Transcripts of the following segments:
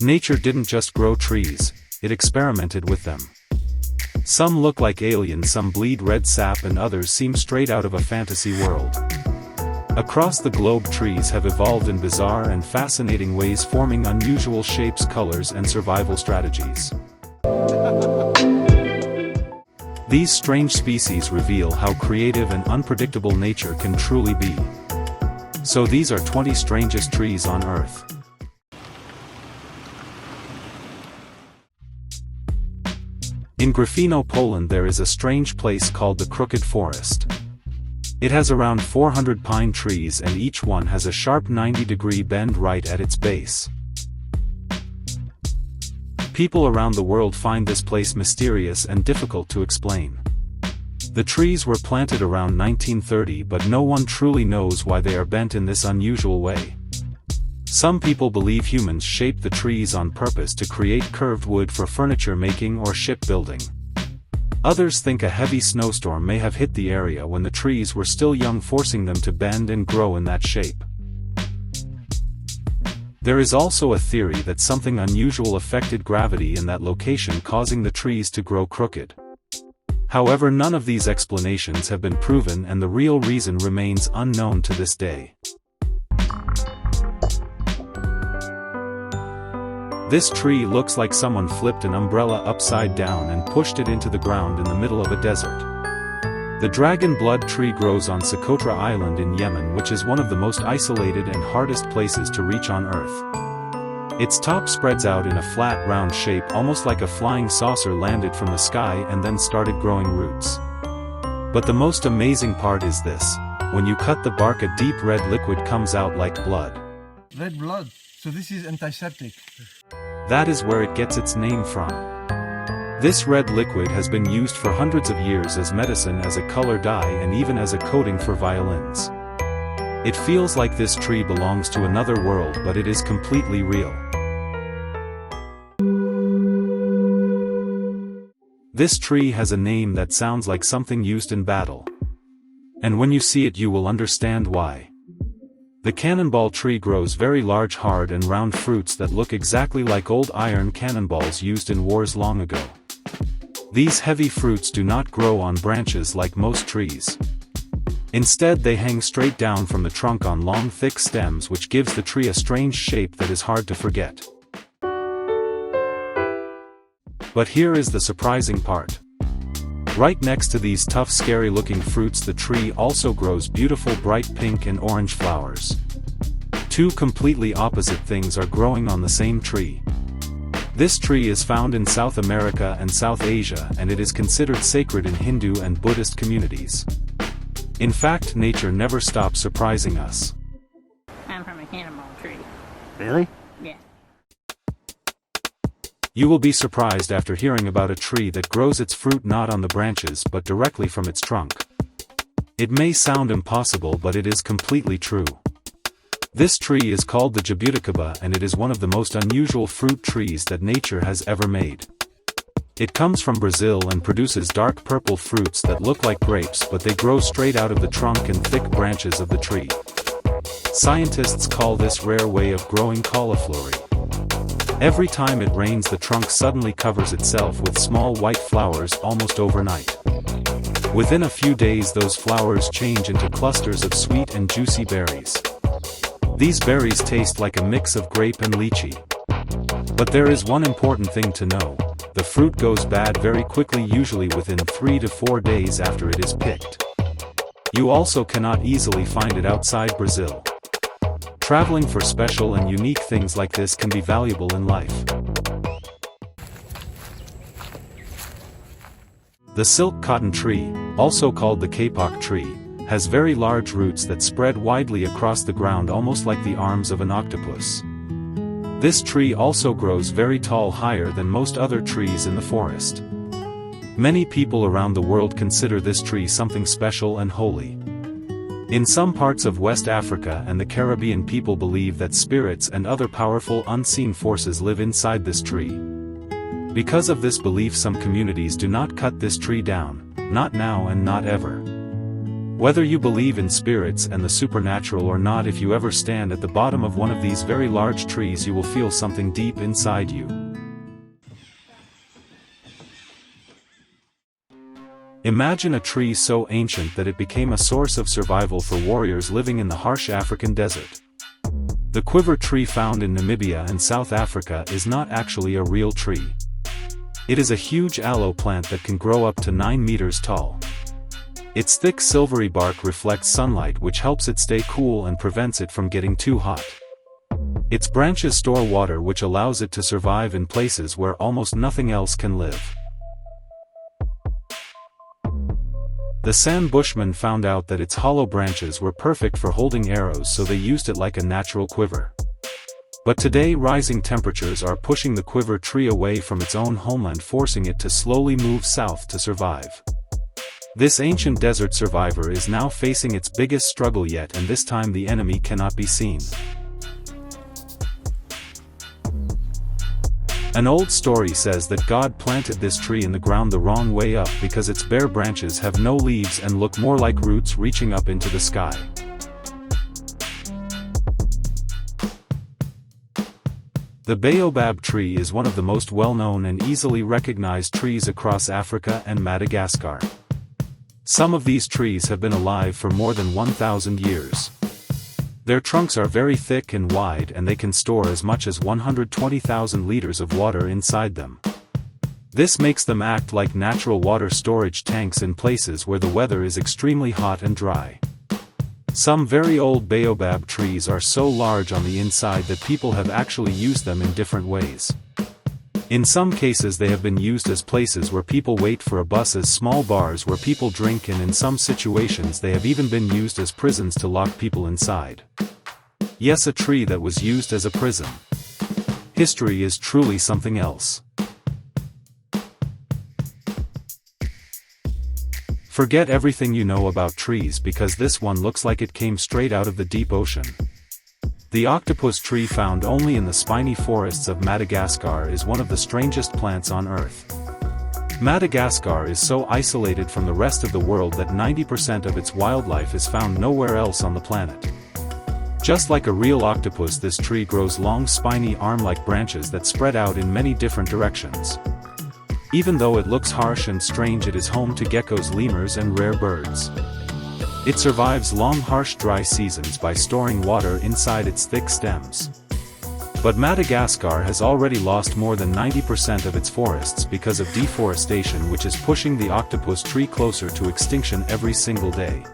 Nature didn't just grow trees, it experimented with them. Some look like aliens, some bleed red sap, and others seem straight out of a fantasy world. Across the globe, trees have evolved in bizarre and fascinating ways, forming unusual shapes, colors, and survival strategies. These strange species reveal how creative and unpredictable nature can truly be. So these are 20 strangest trees on Earth. In Gryfino, Poland, there is a strange place called the Crooked Forest. It has around 400 pine trees, and each one has a sharp 90-degree bend right at its base. People around the world find this place mysterious and difficult to explain. The trees were planted around 1930, but no one truly knows why they are bent in this unusual way. Some people believe humans shaped the trees on purpose to create curved wood for furniture making or shipbuilding. Others think a heavy snowstorm may have hit the area when the trees were still young, forcing them to bend and grow in that shape. There is also a theory that something unusual affected gravity in that location, causing the trees to grow crooked. However, none of these explanations have been proven, and the real reason remains unknown to this day. This tree looks like someone flipped an umbrella upside down and pushed it into the ground in the middle of a desert. The dragon blood tree grows on Socotra Island in Yemen, which is one of the most isolated and hardest places to reach on Earth. Its top spreads out in a flat, round shape, almost like a flying saucer landed from the sky and then started growing roots. But the most amazing part is this: when you cut the bark, a deep red liquid comes out like blood. Red blood, so this is antiseptic. That is where it gets its name from. This red liquid has been used for hundreds of years as medicine, as a color dye, and even as a coating for violins. It feels like this tree belongs to another world, but it is completely real. This tree has a name that sounds like something used in battle. And when you see it, you will understand why. The cannonball tree grows very large, hard and round fruits that look exactly like old iron cannonballs used in wars long ago. These heavy fruits do not grow on branches like most trees. Instead, they hang straight down from the trunk on long, thick stems, which gives the tree a strange shape that is hard to forget. But here is the surprising part. Right next to these tough, scary-looking fruits, the tree also grows beautiful bright pink and orange flowers. Two completely opposite things are growing on the same tree. This tree is found in South America and South Asia, and it is considered sacred in Hindu and Buddhist communities. In fact, nature never stops surprising us. I'm from a cannonball tree. Really? Yeah. You will be surprised after hearing about a tree that grows its fruit not on the branches but directly from its trunk. It may sound impossible, but it is completely true. This tree is called the jabuticaba, and it is one of the most unusual fruit trees that nature has ever made. It comes from Brazil and produces dark purple fruits that look like grapes, but they grow straight out of the trunk and thick branches of the tree. Scientists call this rare way of growing cauliflower. Every time it rains, the trunk suddenly covers itself with small white flowers almost overnight. Within a few days, those flowers change into clusters of sweet and juicy berries. These berries taste like a mix of grape and lychee. But there is one important thing to know: the fruit goes bad very quickly, usually within 3 to 4 days after it is picked. You also cannot easily find it outside Brazil. Traveling for special and unique things like this can be valuable in life. The silk cotton tree, also called the kapok tree, has very large roots that spread widely across the ground, almost like the arms of an octopus. This tree also grows very tall, higher than most other trees in the forest. Many people around the world consider this tree something special and holy. In some parts of West Africa and the Caribbean, people believe that spirits and other powerful unseen forces live inside this tree. Because of this belief, some communities do not cut this tree down, not now and not ever. Whether you believe in spirits and the supernatural or not, if you ever stand at the bottom of one of these very large trees, you will feel something deep inside you. Imagine a tree so ancient that it became a source of survival for warriors living in the harsh African desert. The quiver tree found in Namibia and South Africa is not actually a real tree. It is a huge aloe plant that can grow up to 9 meters tall. Its thick silvery bark reflects sunlight, which helps it stay cool and prevents it from getting too hot. Its branches store water, which allows it to survive in places where almost nothing else can live. The San Bushmen found out that its hollow branches were perfect for holding arrows, so they used it like a natural quiver. But today rising temperatures are pushing the quiver tree away from its own homeland, forcing it to slowly move south to survive. This ancient desert survivor is now facing its biggest struggle yet, and this time the enemy cannot be seen. An old story says that God planted this tree in the ground the wrong way up because its bare branches have no leaves and look more like roots reaching up into the sky. The baobab tree is one of the most well-known and easily recognized trees across Africa and Madagascar. Some of these trees have been alive for more than 1,000 years. Their trunks are very thick and wide, and they can store as much as 120,000 liters of water inside them. This makes them act like natural water storage tanks in places where the weather is extremely hot and dry. Some very old baobab trees are so large on the inside that people have actually used them in different ways. In some cases they have been used as places where people wait for a bus, as small bars where people drink, and in some situations they have even been used as prisons to lock people inside. Yes, a tree that was used as a prison. History is truly something else. Forget everything you know about trees, because this one looks like it came straight out of the deep ocean. The octopus tree, found only in the spiny forests of Madagascar, is one of the strangest plants on Earth. Madagascar is so isolated from the rest of the world that 90% of its wildlife is found nowhere else on the planet. Just like a real octopus, this tree grows long spiny arm-like branches that spread out in many different directions. Even though it looks harsh and strange, it is home to geckos, lemurs and rare birds. It survives long harsh dry seasons by storing water inside its thick stems. But Madagascar has already lost more than 90% of its forests because of deforestation, which is pushing the octopus tree closer to extinction every single day.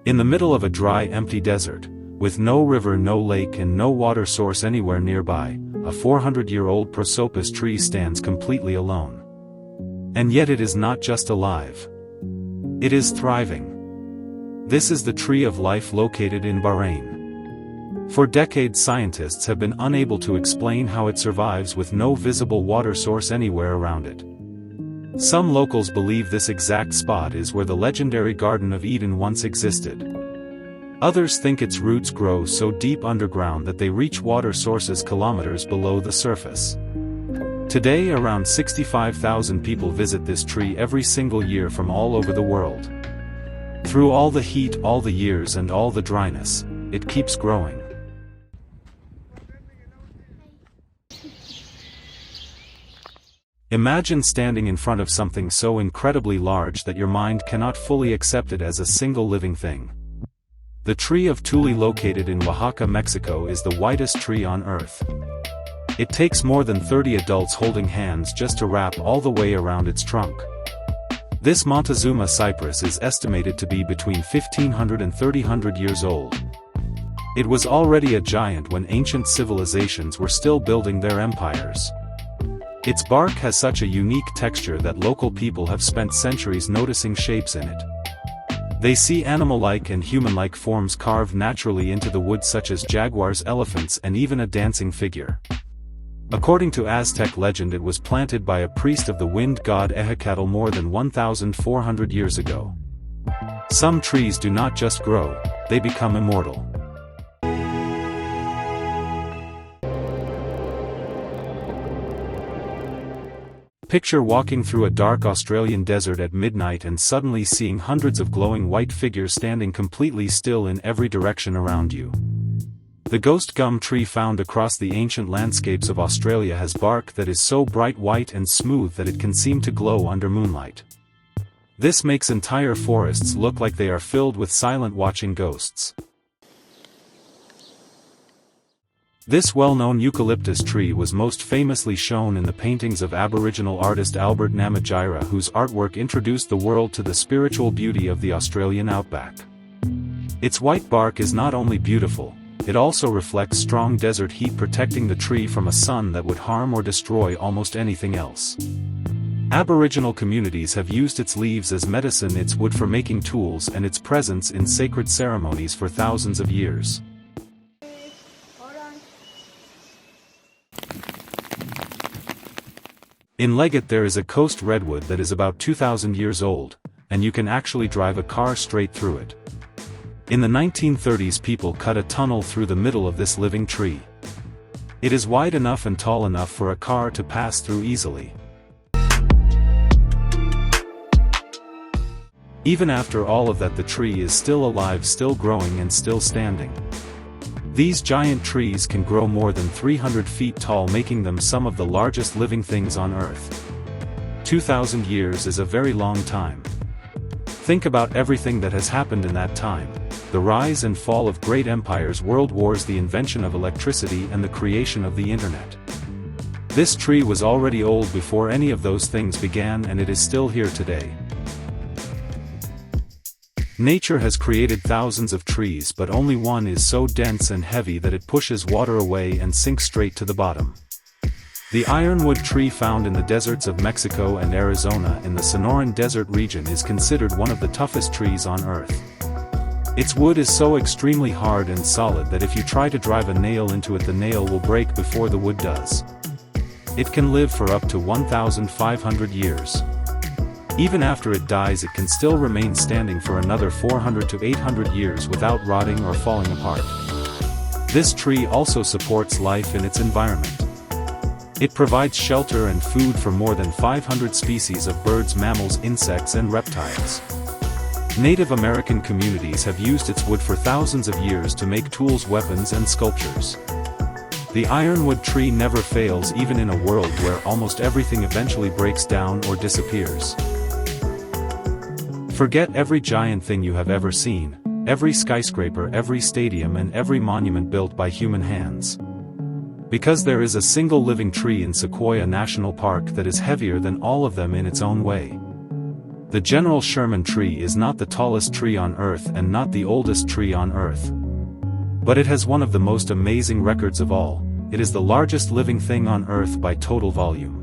In the middle of a dry, empty desert, with no river, no lake and no water source anywhere nearby, a 400-year-old prosopis tree stands completely alone. And yet it is not just alive. It is thriving. This is the tree of life located in Bahrain. For decades scientists have been unable to explain how it survives with no visible water source anywhere around it. Some locals believe this exact spot is where the legendary Garden of Eden once existed. Others think its roots grow so deep underground that they reach water sources kilometers below the surface. Today around 65,000 people visit this tree every single year from all over the world. Through all the heat, all the years and all the dryness, it keeps growing. Imagine standing in front of something so incredibly large that your mind cannot fully accept it as a single living thing. The tree of Tuli, located in Oaxaca, Mexico, is the whitest tree on Earth. It takes more than 30 adults holding hands just to wrap all the way around its trunk. This Montezuma cypress is estimated to be between 1,500 and 3,000 years old. It was already a giant when ancient civilizations were still building their empires. Its bark has such a unique texture that local people have spent centuries noticing shapes in it. They see animal-like and human-like forms carved naturally into the wood, such as jaguars, elephants and even a dancing figure. According to Aztec legend, it was planted by a priest of the wind god Ehecatl more than 1,400 years ago. Some trees do not just grow, they become immortal. Picture walking through a dark Australian desert at midnight and suddenly seeing hundreds of glowing white figures standing completely still in every direction around you. The ghost gum tree found across the ancient landscapes of Australia has bark that is so bright white and smooth that it can seem to glow under moonlight. This makes entire forests look like they are filled with silent watching ghosts. This well-known eucalyptus tree was most famously shown in the paintings of Aboriginal artist Albert Namatjira, whose artwork introduced the world to the spiritual beauty of the Australian outback. Its white bark is not only beautiful, it also reflects strong desert heat, protecting the tree from a sun that would harm or destroy almost anything else. Aboriginal communities have used its leaves as medicine, its wood for making tools, and its presence in sacred ceremonies for thousands of years. In Leggett there is a coast redwood that is about 2,000 years old, and you can actually drive a car straight through it. In the 1930s people cut a tunnel through the middle of this living tree. It is wide enough and tall enough for a car to pass through easily. Even after all of that, the tree is still alive, still growing, and still standing. These giant trees can grow more than 300 feet tall, making them some of the largest living things on Earth. 2,000 years is a very long time. Think about everything that has happened in that time: the rise and fall of great empires, world wars, the invention of electricity, and the creation of the internet. This tree was already old before any of those things began, and it is still here today. Nature has created thousands of trees, but only one is so dense and heavy that it pushes water away and sinks straight to the bottom. The ironwood tree found in the deserts of Mexico and Arizona in the Sonoran Desert region is considered one of the toughest trees on Earth. Its wood is so extremely hard and solid that if you try to drive a nail into it, the nail will break before the wood does. It can live for up to 1,500 years. Even after it dies, it can still remain standing for another 400 to 800 years without rotting or falling apart. This tree also supports life in its environment. It provides shelter and food for more than 500 species of birds, mammals, insects, and reptiles. Native American communities have used its wood for thousands of years to make tools, weapons, and sculptures. The ironwood tree never fails, even in a world where almost everything eventually breaks down or disappears. Forget every giant thing you have ever seen, every skyscraper, every stadium, and every monument built by human hands. Because there is a single living tree in Sequoia National Park that is heavier than all of them in its own way. The General Sherman tree is not the tallest tree on Earth and not the oldest tree on Earth. But it has one of the most amazing records of all: it is the largest living thing on Earth by total volume.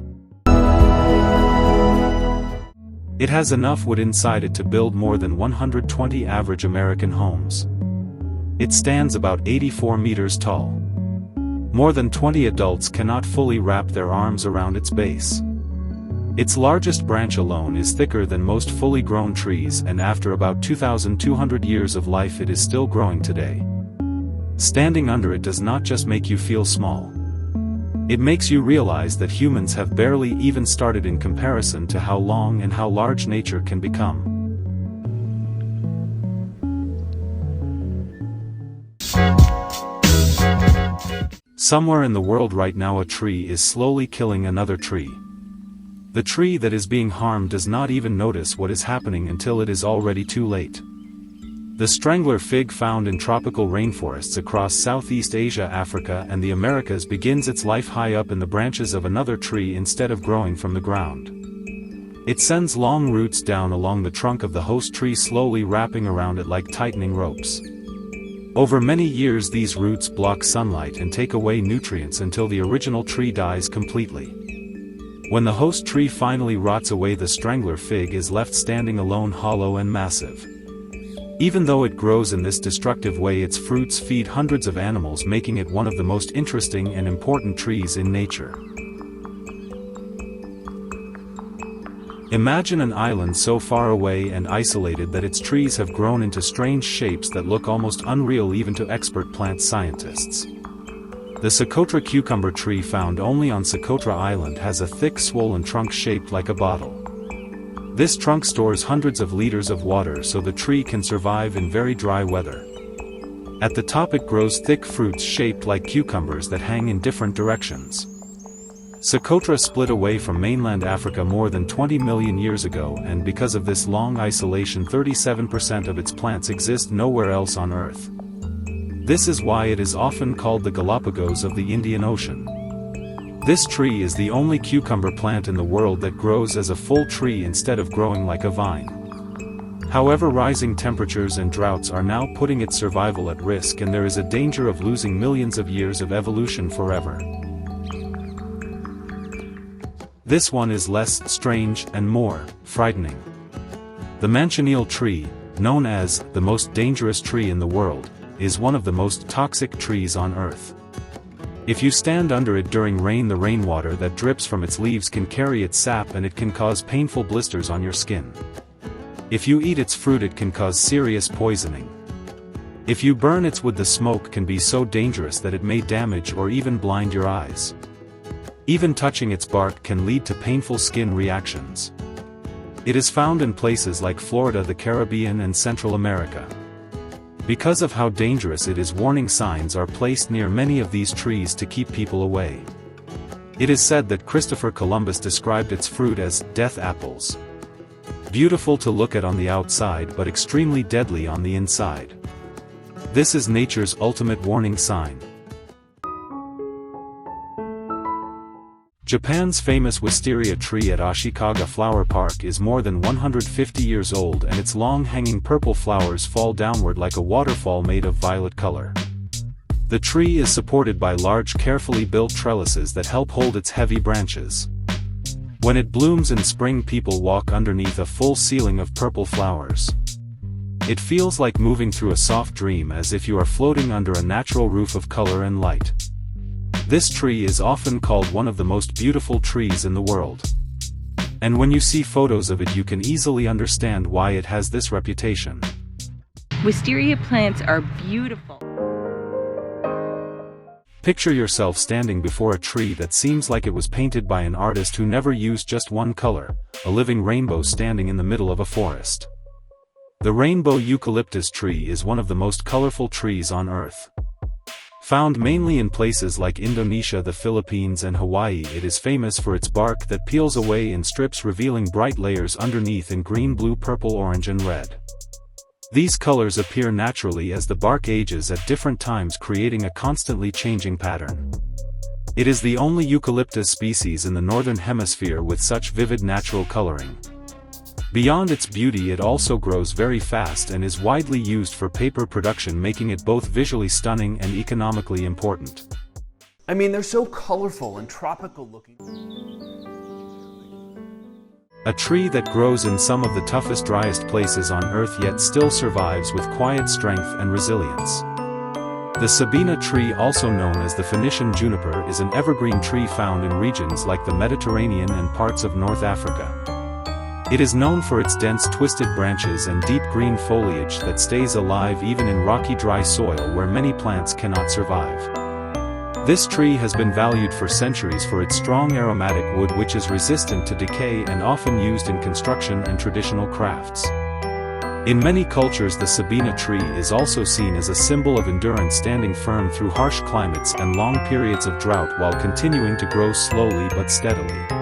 It has enough wood inside it to build more than 120 average American homes. It stands about 84 meters tall. More than 20 adults cannot fully wrap their arms around its base. Its largest branch alone is thicker than most fully grown trees, and after about 2,200 years of life it is still growing today. Standing under it does not just make you feel small. It makes you realize that humans have barely even started in comparison to how long and how large nature can become. Somewhere in the world right now a tree is slowly killing another tree. The tree that is being harmed does not even notice what is happening until it is already too late. The strangler fig, found in tropical rainforests across Southeast Asia, Africa, and the Americas, begins its life high up in the branches of another tree instead of growing from the ground. It sends long roots down along the trunk of the host tree, slowly wrapping around it like tightening ropes. Over many years these roots block sunlight and take away nutrients until the original tree dies completely. When the host tree finally rots away, the strangler fig is left standing alone, hollow and massive. Even though it grows in this destructive way, its fruits feed hundreds of animals, making it one of the most interesting and important trees in nature. Imagine an island so far away and isolated that its trees have grown into strange shapes that look almost unreal even to expert plant scientists. The Socotra cucumber tree found only on Socotra Island has a thick swollen trunk shaped like a bottle. This trunk stores hundreds of liters of water so the tree can survive in very dry weather. At the top it grows thick fruits shaped like cucumbers that hang in different directions. Socotra split away from mainland Africa more than 20 million years ago, and because of this long isolation 37% of its plants exist nowhere else on Earth. This is why it is often called the Galapagos of the Indian Ocean. This tree is the only cucumber plant in the world that grows as a full tree instead of growing like a vine. However, rising temperatures and droughts are now putting its survival at risk, and there is a danger of losing millions of years of evolution forever. This one is less strange and more frightening. The manchineel tree, known as the most dangerous tree in the world, is one of the most toxic trees on Earth. If you stand under it during rain, the rainwater that drips from its leaves can carry its sap and it can cause painful blisters on your skin. If you eat its fruit, it can cause serious poisoning. If you burn its wood, the smoke can be so dangerous that it may damage or even blind your eyes. Even touching its bark can lead to painful skin reactions. It is found in places like Florida, the Caribbean, and Central America. Because of how dangerous it is, warning signs are placed near many of these trees to keep people away. It is said that Christopher Columbus described its fruit as death apples. Beautiful to look at on the outside but extremely deadly on the inside. This is nature's ultimate warning sign. Japan's famous wisteria tree at Ashikaga Flower Park is more than 150 years old, and its long hanging purple flowers fall downward like a waterfall made of violet color. The tree is supported by large, carefully built trellises that help hold its heavy branches. When it blooms in spring, people walk underneath a full ceiling of purple flowers. It feels like moving through a soft dream, as if you are floating under a natural roof of color and light. This tree is often called one of the most beautiful trees in the world. And when you see photos of it, you can easily understand why it has this reputation. Wisteria plants are beautiful. Picture yourself standing before a tree that seems like it was painted by an artist who never used just one color, a living rainbow standing in the middle of a forest. The rainbow eucalyptus tree is one of the most colorful trees on Earth. Found mainly in places like Indonesia, the Philippines, and Hawaii, it is famous for its bark that peels away in strips, revealing bright layers underneath in green, blue, purple, orange, and red. These colors appear naturally as the bark ages at different times, creating a constantly changing pattern. It is the only eucalyptus species in the northern hemisphere with such vivid natural coloring. Beyond its beauty, it also grows very fast and is widely used for paper production, making it both visually stunning and economically important. I mean, they're so colorful and tropical looking. A tree that grows in some of the toughest, driest places on Earth yet still survives with quiet strength and resilience. The Sabina tree, also known as the Phoenician juniper, is an evergreen tree found in regions like the Mediterranean and parts of North Africa. It is known for its dense, twisted branches and deep green foliage that stays alive even in rocky, dry soil where many plants cannot survive. This tree has been valued for centuries for its strong aromatic wood, which is resistant to decay and often used in construction and traditional crafts. In many cultures, the Sabina tree is also seen as a symbol of endurance, standing firm through harsh climates and long periods of drought while continuing to grow slowly but steadily.